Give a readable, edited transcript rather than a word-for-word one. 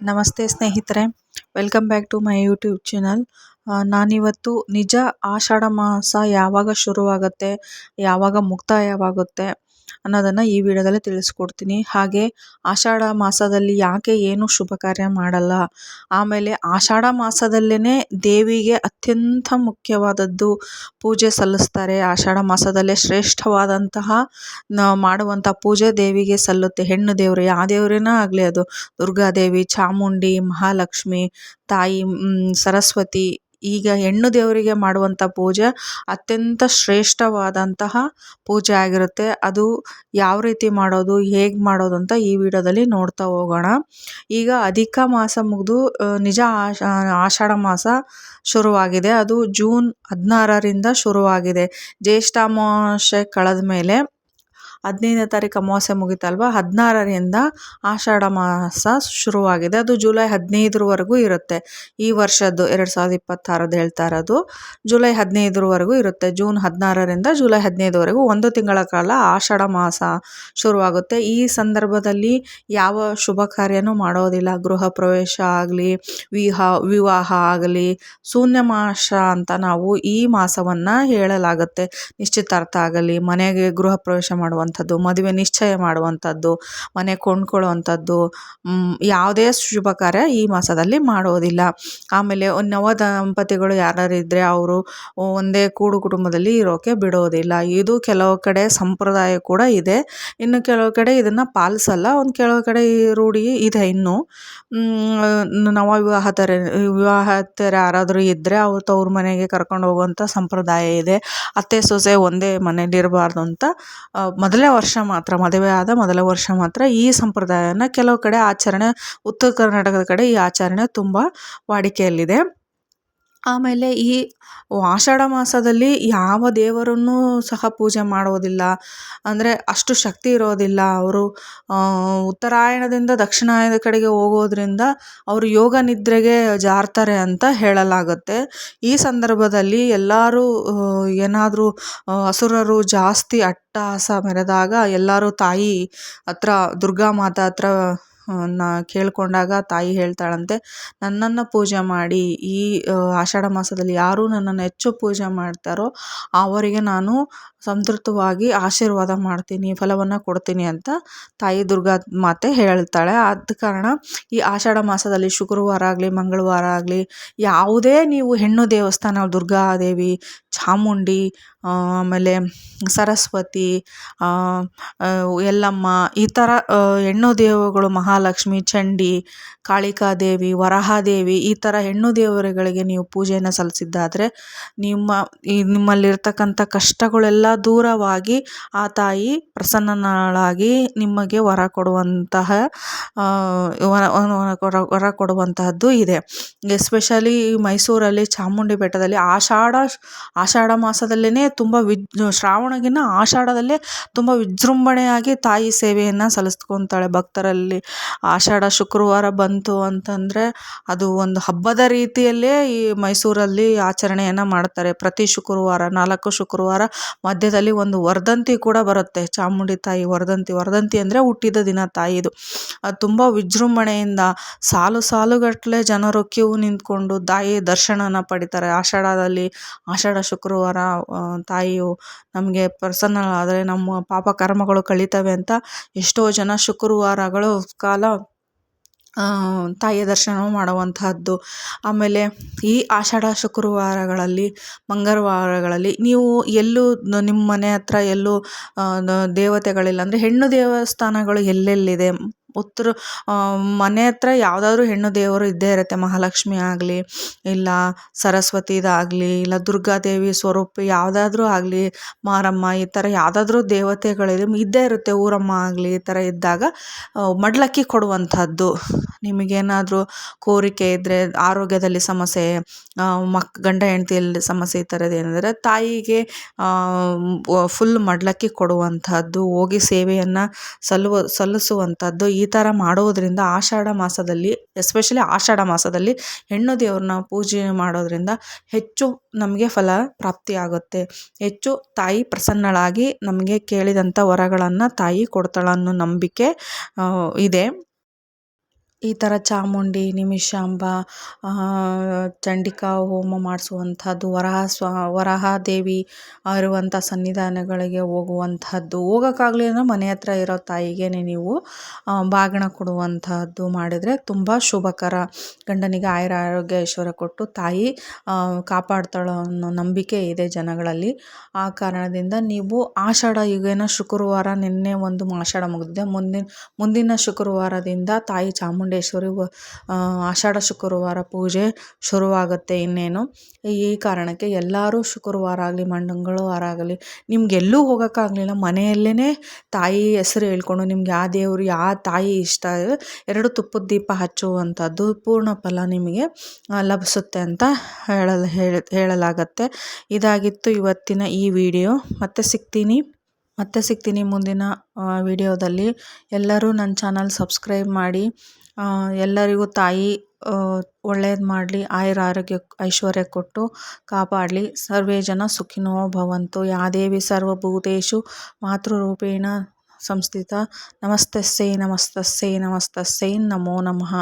ನಮಸ್ತೆ ಸ್ನೇಹಿತರೆ, welcome back to my YouTube channel. ನಾನಿವತ್ತು ನಿಜ ಆಷಾಢ ಮಾಸ ಯಾವಾಗ ಶುರುವಾಗುತ್ತೆ, ಯಾವಾಗ ಮುಕ್ತಾಯವಾಗುತ್ತೆ ಅನ್ನೋದನ್ನು ಈ ವಿಡಿಯೋದಲ್ಲಿ ತಿಳಿಸ್ಕೊಡ್ತೀನಿ. ಹಾಗೆ ಆಷಾಢ ಮಾಸದಲ್ಲಿ ಯಾಕೆ ಏನು ಶುಭ ಕಾರ್ಯ ಮಾಡಲ್ಲ, ಆಮೇಲೆ ಆಷಾಢ ಮಾಸದಲ್ಲೇ ದೇವಿಗೆ ಅತ್ಯಂತ ಮುಖ್ಯವಾದದ್ದು ಪೂಜೆ ಸಲ್ಲಿಸ್ತಾರೆ. ಆಷಾಢ ಮಾಸದಲ್ಲೇ ಶ್ರೇಷ್ಠವಾದಂತಹ ಮಾಡುವಂಥ ಪೂಜೆ ದೇವಿಗೆ ಸಲ್ಲುತ್ತೆ. ಹೆಣ್ಣು ದೇವರು ಯಾವ ದೇವರೇನ ಆಗಲಿ, ಅದು ದುರ್ಗಾದೇವಿ, ಚಾಮುಂಡಿ, ಮಹಾಲಕ್ಷ್ಮಿ, ತಾಯಿ ಸರಸ್ವತಿ, ಈಗ ಹೆಣ್ಣು ದೇವರಿಗೆ ಮಾಡುವಂಥ ಪೂಜೆ ಅತ್ಯಂತ ಶ್ರೇಷ್ಠವಾದಂತಹ ಪೂಜೆ ಆಗಿರುತ್ತೆ. ಅದು ಯಾವ ರೀತಿ ಮಾಡೋದು, ಹೇಗೆ ಮಾಡೋದು ಅಂತ ಈ ವಿಡಿಯೋದಲ್ಲಿ ನೋಡ್ತಾ ಹೋಗೋಣ. ಈಗ ಅಧಿಕ ಮಾಸ ಮುಗಿದು ನಿಜ ಆಷಾಢ ಮಾಸ ಶುರುವಾಗಿದೆ. ಅದು ಜೂನ್ 16ರಿಂದ ಶುರುವಾಗಿದೆ. ಜ್ಯೇಷ್ಠ ಅಮಾವಾಸ್ಯೆ ಕಳೆದ ಮೇಲೆ 15ನೇ ತಾರೀಕು ಅಮಾವಾಸ್ಯೆ ಮುಗಿತಲ್ವ, 16ರಿಂದ ಆಷಾಢ ಮಾಸ ಶುರುವಾಗಿದೆ. ಅದು ಜುಲೈ 15ರವರೆಗೂ ಇರುತ್ತೆ. ಈ ವರ್ಷದ್ದು 2026 ಹೇಳ್ತಾ ಇರೋದು ಜುಲೈ 15ರವರೆಗೂ ಇರುತ್ತೆ. ಜೂನ್ 16ರಿಂದ ಜುಲೈ 15ವರೆಗೂ 1 ತಿಂಗಳ ಕಾಲ ಆಷಾಢ ಮಾಸ ಶುರುವಾಗುತ್ತೆ. ಈ ಸಂದರ್ಭದಲ್ಲಿ ಯಾವ ಶುಭ ಕಾರ್ಯನೂ ಮಾಡೋದಿಲ್ಲ. ಗೃಹ ಪ್ರವೇಶ ಆಗಲಿ, ವಿವಾಹ ಆಗಲಿ, ಶೂನ್ಯಮಾಸ ಅಂತ ನಾವು ಈ ಮಾಸವನ್ನು ಹೇಳಲಾಗುತ್ತೆ. ನಿಶ್ಚಿತಾರ್ಥ ಆಗಲಿ, ಮನೆಗೆ ಗೃಹ ಪ್ರವೇಶ ಮಾಡುವಂಥದ್ದು, ಮದುವೆ ನಿಶ್ಚಯ ಮಾಡುವಂಥದ್ದು, ಮನೆ ಕೊಂಡ್ಕೊಳ್ಳುವಂಥದ್ದು, ಯಾವುದೇ ಶುಭ ಕಾರ್ಯ ಈ ಮಾಸದಲ್ಲಿ ಮಾಡೋದಿಲ್ಲ. ಆಮೇಲೆ ನವ ದಂಪತಿಗಳು ಯಾರು ಇದ್ದರೆ ಅವರು ಒಂದೇ ಕೂಡು ಕುಟುಂಬದಲ್ಲಿ ಇರೋಕ್ಕೆ ಬಿಡೋದಿಲ್ಲ. ಇದು ಕೆಲವು ಕಡೆ ಸಂಪ್ರದಾಯ ಕೂಡ ಇದೆ. ಇನ್ನು ಕೆಲವು ಕಡೆ ಇದನ್ನು ಪಾಲಿಸಲ್ಲ. ಕೆಲವು ಕಡೆ ಈ ರೂಢಿ ಇದೆ. ಇನ್ನು ನವ ವಿವಾಹತರ ಯಾರಾದರೂ ಇದ್ದರೆ ಅವ್ರು ತವ್ರ ಮನೆಗೆ ಕರ್ಕೊಂಡು ಹೋಗುವಂಥ ಸಂಪ್ರದಾಯ ಇದೆ. ಅತ್ತೆ ಸೊಸೆ ಒಂದೇ ಮನೇಲಿ ಇರಬಾರ್ದು ಅಂತ ಮೊದಲನೇ ವರ್ಷ ಮಾತ್ರ, ಮದುವೆ ಆದ ಮೊದಲ ವರ್ಷ ಮಾತ್ರ ಈ ಸಂಪ್ರದಾಯನ ಕೆಲವು ಕಡೆ ಆಚರಣೆ, ಉತ್ತರ ಕರ್ನಾಟಕದ ಕಡೆ ಈ ಆಚರಣೆ ತುಂಬ ವಾಡಿಕೆಯಲ್ಲಿದೆ. ಆಮೇಲೆ ಈ ಆಷಾಢ ಮಾಸದಲ್ಲಿ ಯಾವ ದೇವರನ್ನು ಸಹ ಪೂಜೆ ಮಾಡೋದಿಲ್ಲ. ಅಂದರೆ ಅಷ್ಟು ಶಕ್ತಿ ಇರೋದಿಲ್ಲ. ಅವರು ಉತ್ತರಾಯಣದಿಂದ ದಕ್ಷಿಣಾಯನದ ಕಡೆಗೆ ಹೋಗೋದ್ರಿಂದ ಅವರು ಯೋಗ ನಿದ್ರೆಗೆ ಜಾರ್ತಾರೆ ಅಂತ ಹೇಳಲಾಗುತ್ತೆ. ಈ ಸಂದರ್ಭದಲ್ಲಿ ಎಲ್ಲರೂ ಏನಾದರೂ ಅಸುರರು ಜಾಸ್ತಿ ಅಟ್ಟಹಾಸ ಮೆರೆದಾಗ ಎಲ್ಲರೂ ತಾಯಿ ಹತ್ರ, ದುರ್ಗಾ ಮಾತಾ ಹತ್ರ ಕೇಳ್ಕೊಂಡಾಗ ತಾಯಿ ಹೇಳ್ತಾಳಂತೆ, ನನ್ನನ್ನು ಪೂಜೆ ಮಾಡಿ, ಈ ಆಷಾಢ ಮಾಸದಲ್ಲಿ ಯಾರು ನನ್ನನ್ನು ಹೆಚ್ಚು ಪೂಜೆ ಮಾಡ್ತಾರೋ ಅವರಿಗೆ ನಾನು ಸಂತೃಪ್ತವಾಗಿ ಆಶೀರ್ವಾದ ಮಾಡ್ತೀನಿ, ಫಲವನ್ನು ಕೊಡ್ತೀನಿ ಅಂತ ತಾಯಿ ದುರ್ಗಾ ಮಾತೆ ಹೇಳ್ತಾಳೆ. ಆದ ಕಾರಣ ಈ ಆಷಾಢ ಮಾಸದಲ್ಲಿ ಶುಕ್ರವಾರ ಆಗಲಿ, ಮಂಗಳವಾರ ಆಗಲಿ, ಯಾವುದೇ ನೀವು ಹೆಣ್ಣು ದೇವಸ್ಥಾನ, ದುರ್ಗಾದೇವಿ, ಚಾಮುಂಡಿ, ಆಮೇಲೆ ಸರಸ್ವತಿ, ಎಲ್ಲಮ್ಮ, ಈ ಥರ ಹೆಣ್ಣು ದೇವಗಳು, ಮಹಾಲಕ್ಷ್ಮಿ, ಚಂಡಿ, ಕಾಳಿಕಾದೇವಿ, ವರಹಾದೇವಿ, ಈ ಥರ ಹೆಣ್ಣು ದೇವರುಗಳಿಗೆ ನೀವು ಪೂಜೆಯನ್ನು ಸಲ್ಲಿಸಿದ್ದಾದರೆ ನಿಮ್ಮಲ್ಲಿರ್ತಕ್ಕಂಥ ಕಷ್ಟಗಳೆಲ್ಲ ದೂರವಾಗಿ ಆ ತಾಯಿ ಪ್ರಸನ್ನಳಾಗಿ ನಿಮಗೆ ವರ ಕೊಡುವಂತಹದ್ದು ಇದೆ. ಎಸ್ಪೆಷಲಿ ಮೈಸೂರಲ್ಲಿ ಚಾಮುಂಡಿ ಬೆಟ್ಟದಲ್ಲಿ ಆಷಾಢ ಮಾಸದಲ್ಲೇ ತುಂಬ ಶ್ರಾವಣಗಿನ್ನ ಆಷಾಢದಲ್ಲೇ ತುಂಬ ವಿಜೃಂಭಣೆಯಾಗಿ ತಾಯಿ ಸೇವೆಯನ್ನು ಸಲ್ಲಿಸ್ಕೊತಾಳೆ ಭಕ್ತರಲ್ಲಿ. ಆಷಾಢ ಶುಕ್ರವಾರ ಬಂತು ಅಂತಂದರೆ ಅದು ಒಂದು ಹಬ್ಬದ ರೀತಿಯಲ್ಲೇ ಈ ಮೈಸೂರಲ್ಲಿ ಆಚರಣೆಯನ್ನು ಮಾಡ್ತಾರೆ. ಪ್ರತಿ ಶುಕ್ರವಾರ 4 ಶುಕ್ರವಾರ ಮಧ್ಯದಲ್ಲಿ ಒಂದು ವರ್ಧಂತಿ ಕೂಡ ಬರುತ್ತೆ. ಚಾಮುಂಡಿ ತಾಯಿ ವರ್ಧಂತಿ ಅಂದರೆ ಹುಟ್ಟಿದ ದಿನ ತಾಯಿದು. ಅದು ತುಂಬ ವಿಜೃಂಭಣೆಯಿಂದ ಸಾಲುಗಟ್ಟಲೆ ಜನರು ಕ್ಯೂ ನಿಂತ್ಕೊಂಡು ತಾಯಿ ದರ್ಶನನ ಪಡಿತಾರೆ. ಆಷಾಢ ಶುಕ್ರವಾರ ತಾಯಿಯು ನಮಗೆ ಪ್ರಸನ್ನಳಾದರೆ ನಮ್ಮ ಪಾಪ ಕರ್ಮಗಳು ಕಳೀತವೆ ಅಂತ ಎಷ್ಟೋ ಜನ ಶುಕ್ರವಾರಗಳು ಕಾಲ ತಾಯಿಯ ದರ್ಶನ ಮಾಡುವಂತಹದ್ದು. ಆಮೇಲೆ ಈ ಆಷಾಢ ಶುಕ್ರವಾರಗಳಲ್ಲಿ, ಮಂಗಳವಾರಗಳಲ್ಲಿ ನೀವು ಎಲ್ಲೂ ನಿಮ್ಮ ಮನೆ ಹತ್ರ ಎಲ್ಲೂ ದೇವತೆಗಳಿಲ್ಲ ಅಂದರೆ ಹೆಣ್ಣು ದೇವಸ್ಥಾನಗಳು ಎಲ್ಲೆಲ್ಲಿದೆ, ಮನೆ ಹತ್ರ ಯಾವುದಾದ್ರೂ ಹೆಣ್ಣು ದೇವರು ಇದ್ದೇ ಇರುತ್ತೆ. ಮಹಾಲಕ್ಷ್ಮಿ ಆಗಲಿ, ಇಲ್ಲ ಸರಸ್ವತಿದಾಗಲಿ, ಇಲ್ಲ ದುರ್ಗಾದೇವಿ ಸ್ವರೂಪ ಯಾವುದಾದ್ರೂ ಆಗಲಿ, ಮಾರಮ್ಮ, ಈ ಥರ ಯಾವುದಾದ್ರೂ ಇದ್ದೇ ಇರುತ್ತೆ. ಊರಮ್ಮ ಆಗಲಿ, ಈ ಥರ ಇದ್ದಾಗ ಮಡ್ಲಕ್ಕಿ ಕೊಡುವಂಥದ್ದು. ನಿಮಗೇನಾದರೂ ಕೋರಿಕೆ ಇದ್ದರೆ, ಆರೋಗ್ಯದಲ್ಲಿ ಸಮಸ್ಯೆ, ಗಂಡ ಹೆಂಡತಿಯಲ್ಲಿ ಸಮಸ್ಯೆ, ಈ ಥರದ್ದು ಏನಾದರೆ ತಾಯಿಗೆ ಫುಲ್ ಮಡ್ಲಕ್ಕಿ ಕೊಡುವಂಥದ್ದು, ಹೋಗಿ ಸೇವೆಯನ್ನು ಸಲ್ಲಿಸುವಂಥದ್ದು. ಈ ಥರ ಮಾಡೋದರಿಂದ ಆಷಾಢ ಮಾಸದಲ್ಲಿ, ಎಸ್ಪೆಷಲಿ ಆಷಾಢ ಮಾಸದಲ್ಲಿ ಹೆಣ್ಣು ದೇವ್ರನ್ನ ಪೂಜೆ ಮಾಡೋದ್ರಿಂದ ಹೆಚ್ಚು ನಮಗೆ ಫಲ ಪ್ರಾಪ್ತಿಯಾಗುತ್ತೆ. ಹೆಚ್ಚು ತಾಯಿ ಪ್ರಸನ್ನಳಾಗಿ ನಮಗೆ ಕೇಳಿದಂಥ ವರಗಳನ್ನು ತಾಯಿ ಕೊಡ್ತಾಳೆ ಅನ್ನೋ ನಂಬಿಕೆ ಇದೆ. ಈ ಥರ ಚಾಮುಂಡಿ, ನಿಮಿಷಾಂಬ, ಚಂಡಿಕಾ ಹೋಮ ಮಾಡಿಸುವಂಥದ್ದು, ವರಹಾದೇವಿ ಇರುವಂಥ ಸನ್ನಿಧಾನಗಳಿಗೆ ಹೋಗುವಂಥದ್ದು. ಹೋಗೋಕ್ಕಾಗಲಿಲ್ಲ ಮನೆ ಹತ್ರ ಇರೋ ತಾಯಿಗೇ ನೀವು ಬಾಗಿನ ಕೊಡುವಂಥದ್ದು ಮಾಡಿದರೆ ತುಂಬ ಶುಭಕರ. ಗಂಡನಿಗೆ ಆಯುರ ಆರೋಗ್ಯ ಐಶ್ವರ್ಯ ಕೊಟ್ಟು ತಾಯಿ ಕಾಪಾಡ್ತಾಳೋ ಅನ್ನೋ ನಂಬಿಕೆ ಇದೆ ಜನಗಳಲ್ಲಿ. ಆ ಕಾರಣದಿಂದ ನೀವು ಆಷಾಢ ಈಗೇನೋ ಶುಕ್ರವಾರ ನಿನ್ನೆ ಒಂದು ಆಷಾಢ ಮುಗಿದಿದೆ, ಮುಂದಿನ ಶುಕ್ರವಾರದಿಂದ ತಾಯಿ ಚಾಮುಂಡೇಶ್ವರಿ ಆಷಾಢ ಶುಕ್ರವಾರ ಪೂಜೆ ಶುರುವಾಗುತ್ತೆ ಇನ್ನೇನು. ಈ ಕಾರಣಕ್ಕೆ ಎಲ್ಲರೂ ಶುಕ್ರವಾರ ಆಗಲಿ ಮಂಗಳವಾರ ಆಗಲಿ ನಿಮ್ಗೆಲ್ಲೂ ಹೋಗೋಕ್ಕಾಗಲಿಲ್ಲ, ಮನೆಯಲ್ಲೇ ತಾಯಿ ಹೆಸರು ಹೇಳ್ಕೊಂಡು ನಿಮ್ಗೆ ಯಾವ ದೇವರು ಯಾವ ತಾಯಿ ಇಷ್ಟ ಇದೆ 2 ತುಪ್ಪದ ದೀಪ ಹಚ್ಚುವಂಥದ್ದು ಪೂರ್ಣ ಫಲ ನಿಮಗೆ ಲಭಿಸುತ್ತೆ ಅಂತ ಹೇಳಲಾಗತ್ತೆ. ಇದಾಗಿತ್ತು ಇವತ್ತಿನ ಈ ವಿಡಿಯೋ. ಮತ್ತೆ ಸಿಗ್ತೀನಿ ಮುಂದಿನ ವಿಡಿಯೋದಲ್ಲಿ. ಎಲ್ಲರೂ ನನ್ನ ಚಾನಲ್ ಸಬ್ಸ್ಕ್ರೈಬ್ ಮಾಡಿ. ಎಲ್ಲರಿಗೂ ತಾಯಿ ಒಳ್ಳೇದು ಮಾಡಲಿ, ಆಯುರ ಆರೋಗ್ಯ ಐಶ್ವರ್ಯ ಕೊಟ್ಟು ಕಾಪಾಡಲಿ. ಸರ್ವೇ ಜನ ಸುಖಿನೋ ಭವಂತು. ಯಾ ದೇವಿ ಸರ್ವಭೂತೇಷು ಮಾತೃರೂಪೇಣ ಸಂಸ್ಥಿತ. ನಮಸ್ತಸ್ಸೈ ನಮಸ್ತಸ್ಸೈ ನಮಸ್ತಸ್ಸೈ ನಮೋ ನಮಃ.